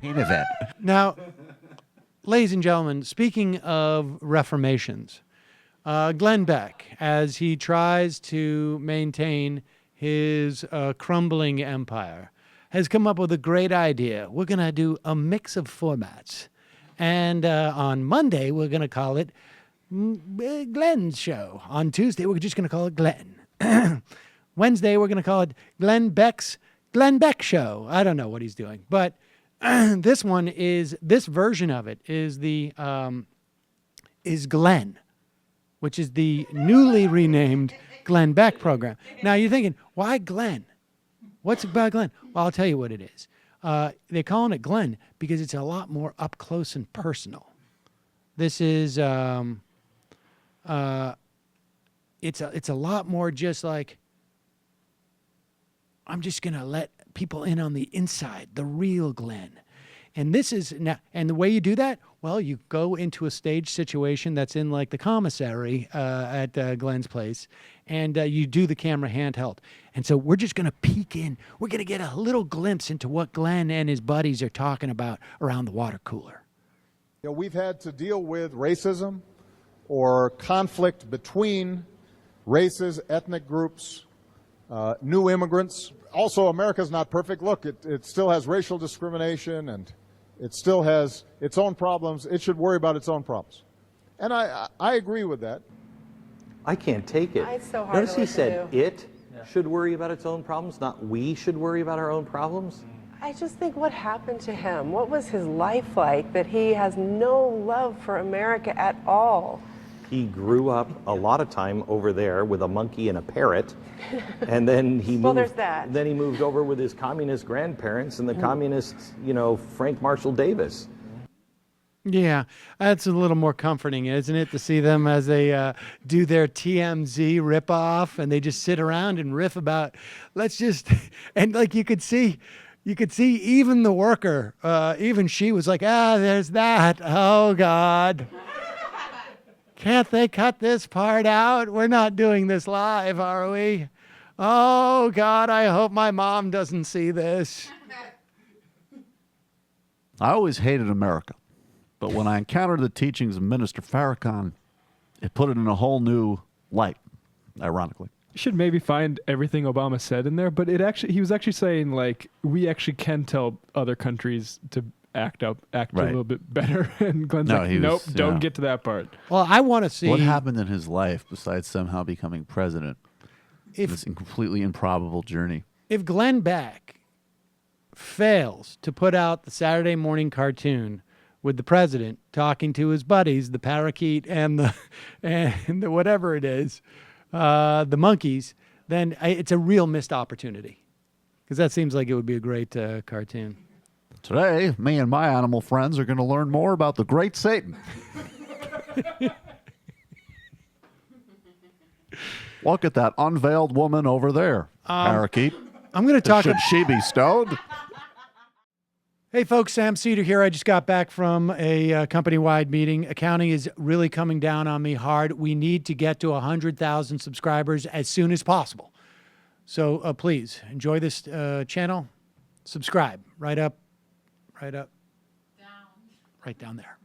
main event. Now, ladies and gentlemen, speaking of reformations, Glenn Beck, as he tries to maintain his crumbling empire, has come up with a great idea. We're going to do a mix of formats. And on Monday, we're going to call it Glenn's Show. On Tuesday, we're just going to call it Glenn. Wednesday, we're going to call it Glenn Beck Show. I don't know what he's doing. But this version of it is Glenn, which is the newly renamed Glenn Beck program. Now, you're thinking, why Glenn? What's about Glenn? Well, I'll tell you what it is. They're calling it Glenn because it's a lot more up close and personal. This is it's a lot more just like, I'm just gonna let people in on the inside, the real Glenn. And this is now, and the way you do that, well, you go into a stage situation that's in like the commissary at Glenn's place, and you do the camera handheld. And so we're just going to peek in. We're going to get a little glimpse into what Glenn and his buddies are talking about around the water cooler. You know, we've had to deal with racism or conflict between races, ethnic groups, new immigrants. Also, America's not perfect. Look, it still has racial discrimination, and it still has its own problems. It should worry about its own problems. And I agree with that. I can't take it. It's so hard Notice to he listen said to. it should worry about its own problems, not we should worry about our own problems. I just think, what happened to him? What was his life like that he has no love for America at all? He grew up a lot of time over there with a monkey and a parrot, and then he moved. Well, there's that. Then he moved over with his communist grandparents and the communist, Frank Marshall Davis. Yeah, that's a little more comforting, isn't it, to see them as they do their TMZ ripoff, and they just sit around and riff about, and like you could see even the worker, even she was like, there's that. Oh, God. Can't they cut this part out? We're not doing this live, are we? Oh, God, I hope my mom doesn't see this. I always hated America. But when I encountered the teachings of Minister Farrakhan, it put it in a whole new light, ironically. You should maybe find everything Obama said in there, but he was actually saying, like, we actually can tell other countries to act a little bit better. And Glenn's nope, don't get to that part. Well, I want to see what happened in his life besides somehow becoming president. This completely improbable journey. If Glenn Beck fails to put out the Saturday morning cartoon with the president talking to his buddies, the parakeet and the whatever it is, the monkeys, then it's a real missed opportunity. Because that seems like it would be a great cartoon. Today, me and my animal friends are going to learn more about the great Satan. Look at that unveiled woman over there, parakeet. I'm going to talk. Should she be stoned? Hey, folks, Sam Seder here. I just got back from a company-wide meeting. Accounting is really coming down on me hard. We need to get to 100,000 subscribers as soon as possible. So please, enjoy this channel. Subscribe. Right down there.